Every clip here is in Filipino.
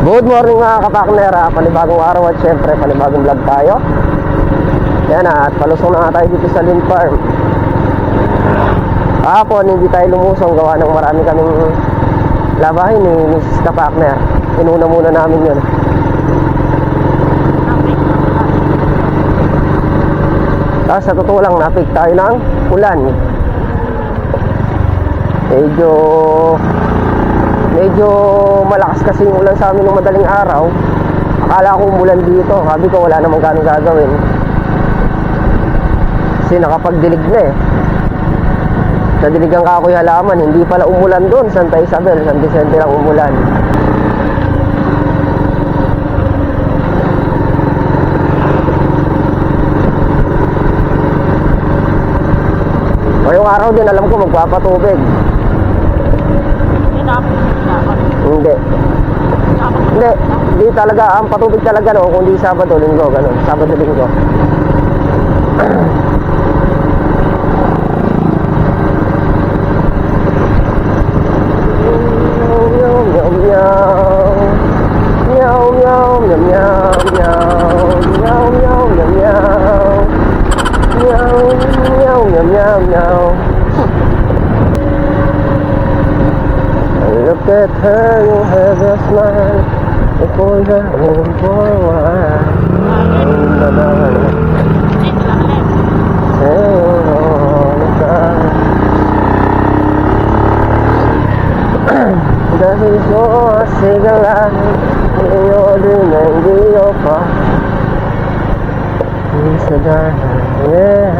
Good morning mga kapakner, panibagong araw at syempre panibagong vlog tayo. Yan at palusong na nga tayo dito sa Lynn Farm. Kahapon hindi tayo lumusong gawa ng marami kaming labahin ni Mrs. Kapakner. Inuna muna namin yun. Tapos sa totoo lang napig tayo ng ulan. Medyo malakas kasi yung ulan sa amin ng madaling araw. Akala ko umulan dito. Sabi ko wala namang ganong gagawin kasi nakapagdilig na eh. Sa diligang kakoy halaman, hindi pala umulan doon. Santa Isabel, San Vicente lang umulan. Ngayong araw din alam ko magpapatubig. Hindi talaga ang patubig talaga no, kundi Sabado, Linggo, ganun. Sabado, Linggo. Look at her, you have a smile before the home for a while. Dahil mo sigalan iyo din ang diyo pa sa dahil, yeah.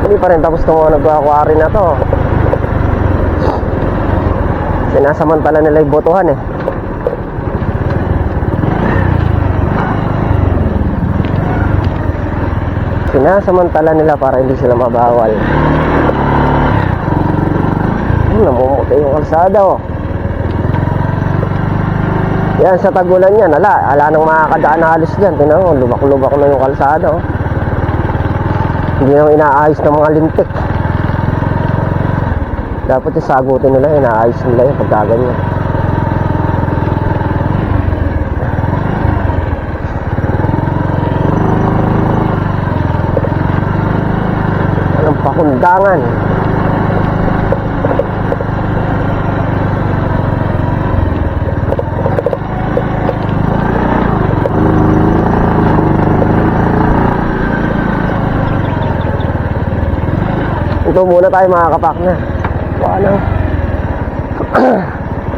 Hindi pa rin tapos itong nag-aquari na to. Sinasamantala nila yung botohan eh. Sinasamantala nila para hindi sila mabawal. Namumuti yung kalsada oh. Yan sa tagulan yan, ala nang makakadaan na halos dyan. Tinan mo, lubak-lubak na yung kalsada oh. Hindi naman inaayos ng mga lintik. Dapat yung sagutin nila, inaayos nila yung pagkaganyan. Anong pakundangan. Ito muna tayo mga kapakner. Walang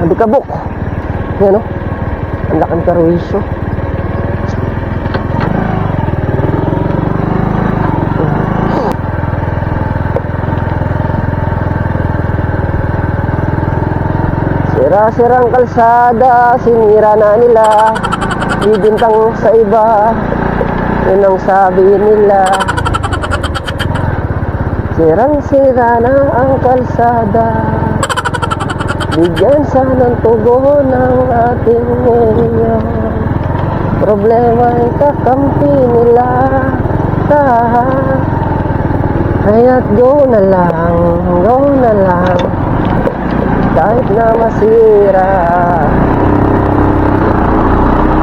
nabikabok. Yan o, ang laking karwisyo. Sira-sirang kalsada, sinira na nila, bibintang sa iba, yun ang sabi nila. Sirang-sira na ang kalsada, bigyan sanang tugon ng ating ngayon. Problema ay kakampi nila, kaya't go na lang, kahit na masira.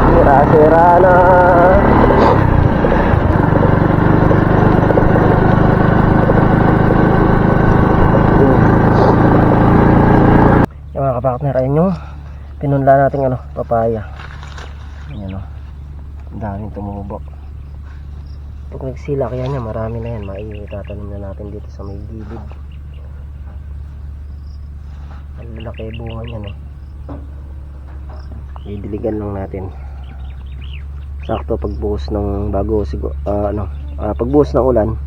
Sira-sira na. Mga kapakner, ayun yung pinunla natin papaya. Ayan o, ang daming tumubo. Pag nagsila kaya niya, marami na yan. Maitatanim na natin dito sa may gilid. Ang lalaki bunga niya no. Didiligan lang natin. Sakto pagbuhos ng pagbuhos ng ulan,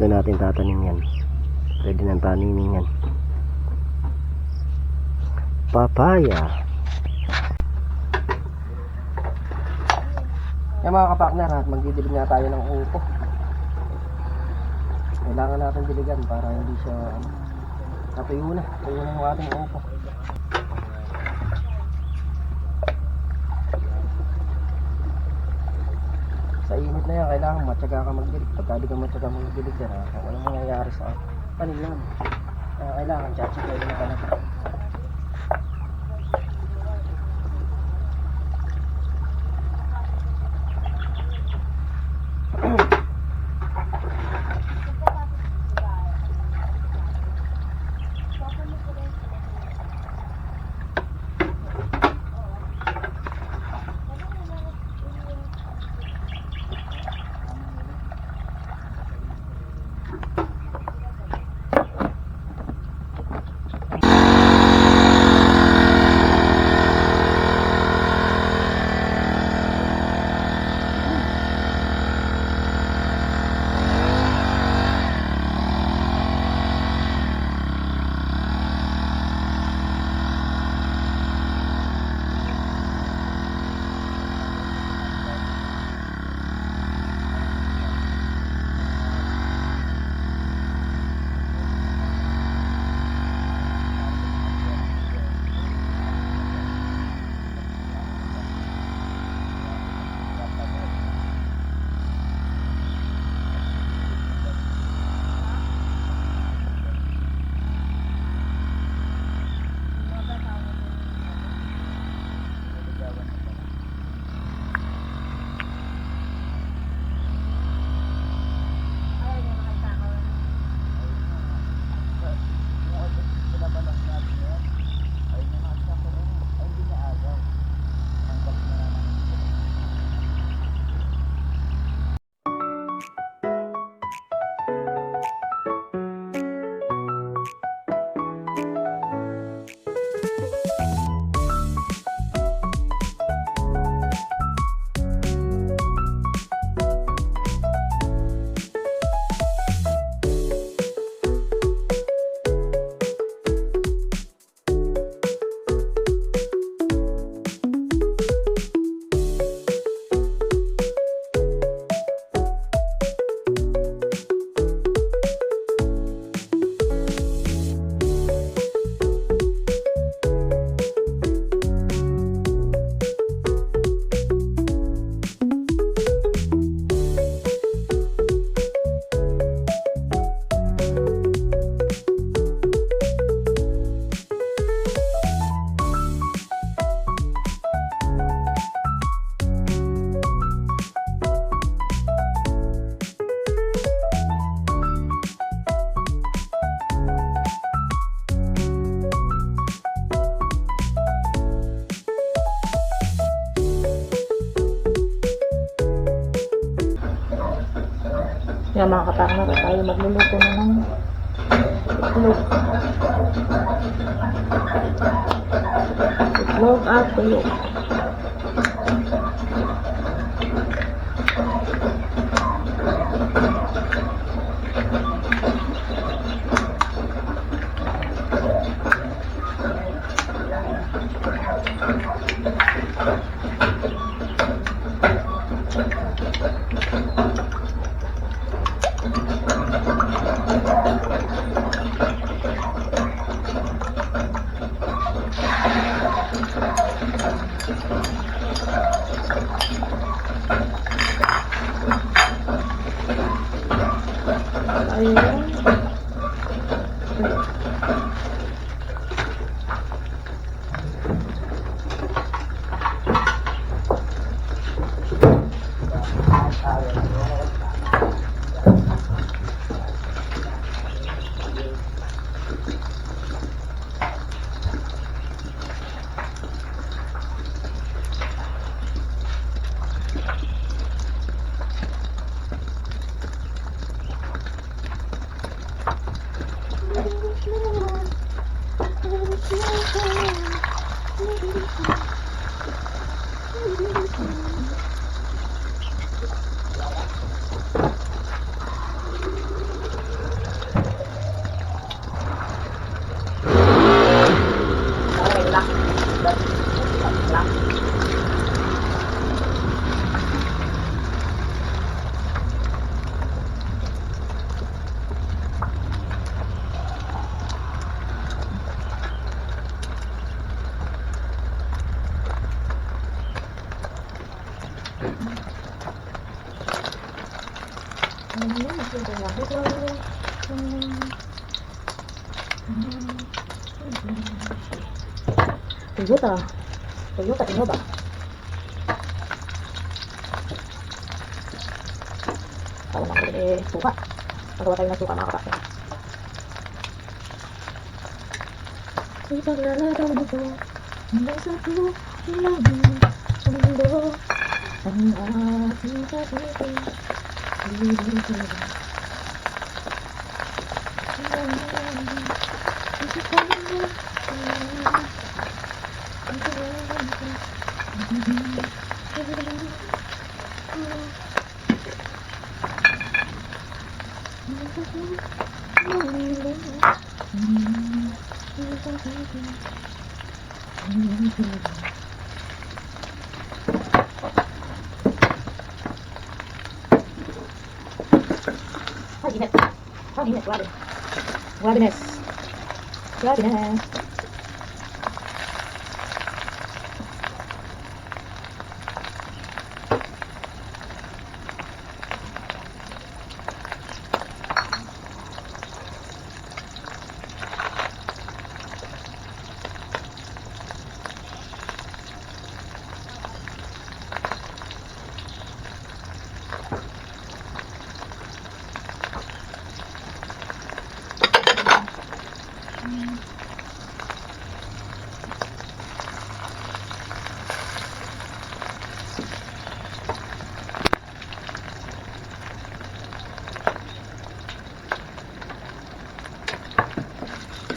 doon natin tatanim yan. Ready ng tanimin yan. Papaya. Yan mga kapakner, magdidilig nga tayo ng upo. Kailangan natin diligan para hindi siya natuyo na yung ating upo. Sa init na yan, kailangan matyaga ka magdilig. Pagka di ka matyaga magdilig yan, walang mangyayari sa panilan. Kailangan tsatsagayin mo talaga. Kaya mga kapartner, tayo magluluto na ng itlog. Itlog at tuyo. Ayun. Toyota. Toyota Innova. Tawag naman ulit suka. Magawa tayo ng suka mga kapatid. Ipaglalaraw mo ko hanggang sa tuloy ang mundo ang ating pag-ibig. Ang init. Ang init. Grabe. Grabiness. Grabiness.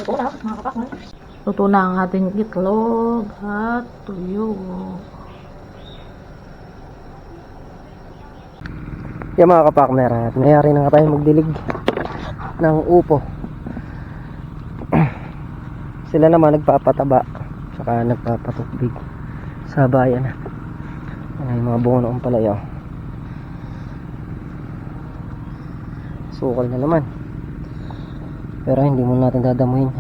Luto na, mga kapakman. Luto na ang ating itlog at tuyo. Yan mga kapakner, at mayari na nga tayo magdilig ng upo. Sila naman nagpapataba saka nagpapatubig sa bayan. Yan ay mga bungo ng palaya. Sukal na naman, pero hindi mo natin dadamuhin.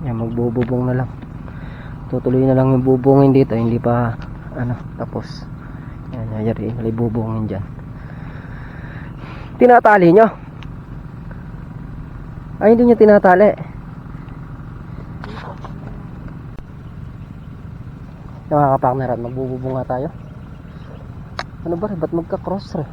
Yan, magbububong na lang. Tutuloy na lang yung bubungin dito, hindi pa tapos. Yan, yayariin na bubungin dyan. Tinatali nyo? Ay, hindi nyo tinatali. Mga kapakner, at magbububong nga tayo. Ano ba rin? Ba't magka-cross rin?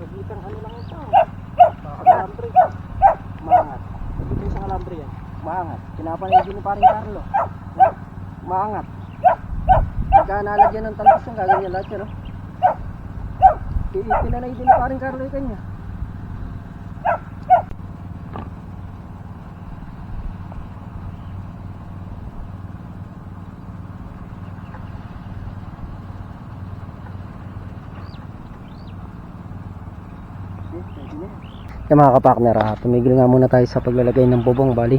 Pagitang ano lang ito. Kalambre. Maangat. Pagitang sa kalambre yan. Maangat. Pinapanay din ni paring Carlo. Maangat. Pagka nalagyan ng talbos yung gaganyan lahat yan, no? Pinanay din ni paring Carlo yung kanya. Yung mga kapartner, tumigil nga muna tayo sa paglalagay ng bubong. Bali,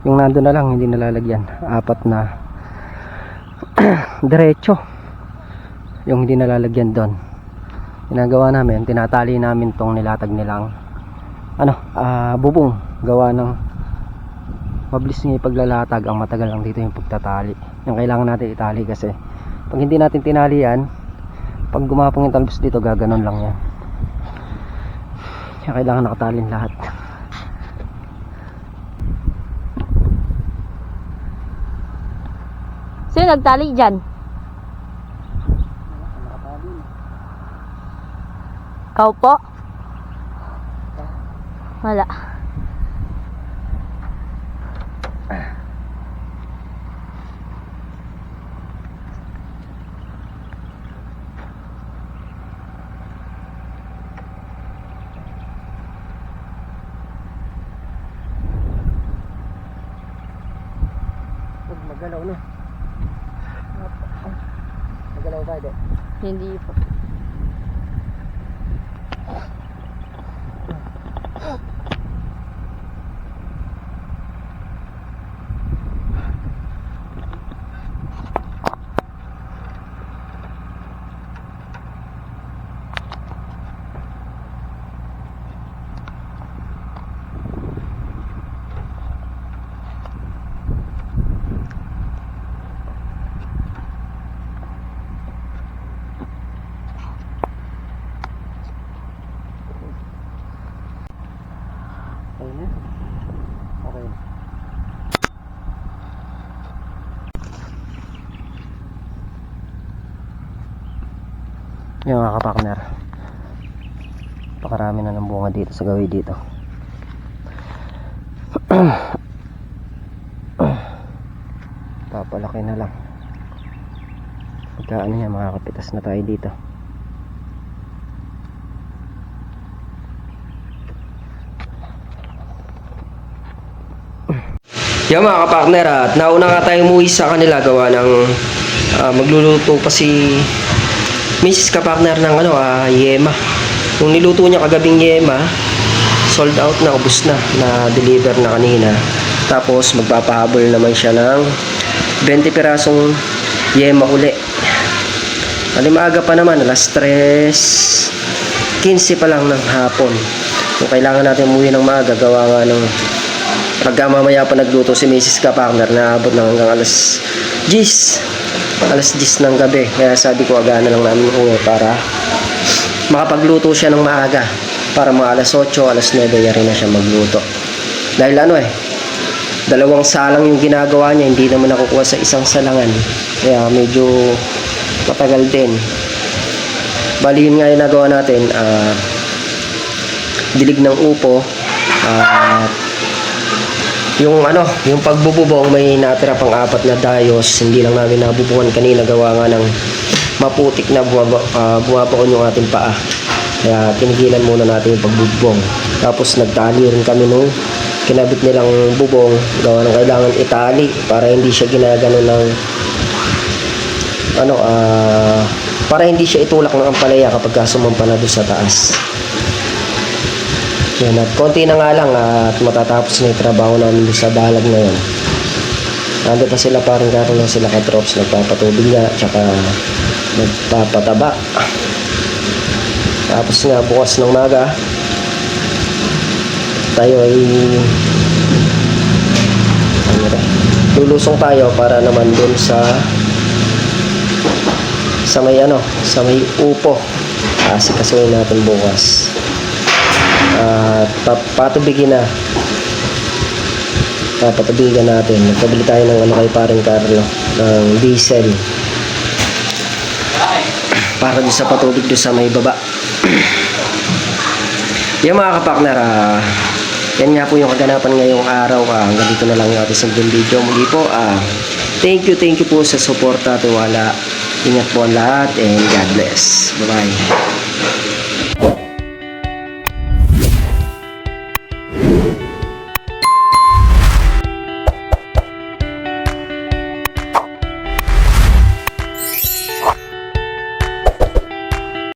yung nandun na lang hindi nalalagyan, 4 na diretso yung hindi nalalagyan doon. Ginagawa namin, tinatali namin tong nilatag nilang bubong. Gawa ng mabilis nga ipaglalatag, ang matagal lang dito yung pagtatali. Yung kailangan natin itali kasi pag hindi natin tinali yan, pag gumapong yung talbos dito, gaganon lang yan. Kaya kailangan nakatalin lahat. Sino nagtali dyan? Ikaw po? Wala. Magalaw na. Magalaw ba ito? Hindi po. Okay na? Okay na. Yung mga kapartner, pakarami na ng bunga dito sa gawin dito. Papalaki na lang. Pagkaan niya, makakapitas na tayo dito. Yan mga kapartner, at nauna nga tayo umuwi sa kanila gawa ng magluluto pa si Mrs. kapartner ng yema. Yung niluto niya kagabing yema, sold out na, ubos na, na-deliver na kanina. Tapos magpapahabol naman siya ng 20 pirasong yema uli. Maaga pa naman, alas 3:15 pa lang ng hapon. Kung kailangan natin umuwi ng maaga, gawa nga ng pagka mamaya pa nagluto si Mrs. kapartner, naabot na hanggang alas 10 ng gabi. Kaya sabi ko, agahan na lang namin uwi para makapagluto siya ng maaga, para mga alas 8, alas 9 yari na siya magluto. Dahil dalawang salang yung ginagawa niya, hindi naman nakukuha sa isang salangan, kaya medyo matagal din. Bali yun nga yung nagawa natin, dilig ng upo, yung pagbububong, may natira pang 4 na dayos, hindi lang namin nabubungan kanina gawa nga ng maputik na bumabaon yung ating paa. Kaya tinigilan muna natin yung pagbubong. Tapos nagtali rin kami nung kinabit nilang bubong, gawa ng kailangan itali para hindi siya ginagano ng para hindi siya itulak ng ampalaya kapag sumampa na doon sa taas. Yan, at konti na nga lang at matatapos na yung trabaho namin sa dalag na yun. Nandun pa sila, parang karoon lang sila ka-drops, nagpapatubig nga, tsaka nagpapataba. Tapos nga bukas ng maga, tayo ay lulusong tayo para naman dun sa may upo. Asikasuhin natin bukas. Papatubigan natin. Nagpabili tayo ng kay paring Carlo ng diesel para doon sa patubig doon sa may baba. Yung mga kapakner, yan nga po yung kaganapan ngayong araw. Hanggang dito na lang yung ating simpleng video. Muli po, thank you po sa suporta, tiwala. Ingat po ang lahat and God bless. Bye-bye.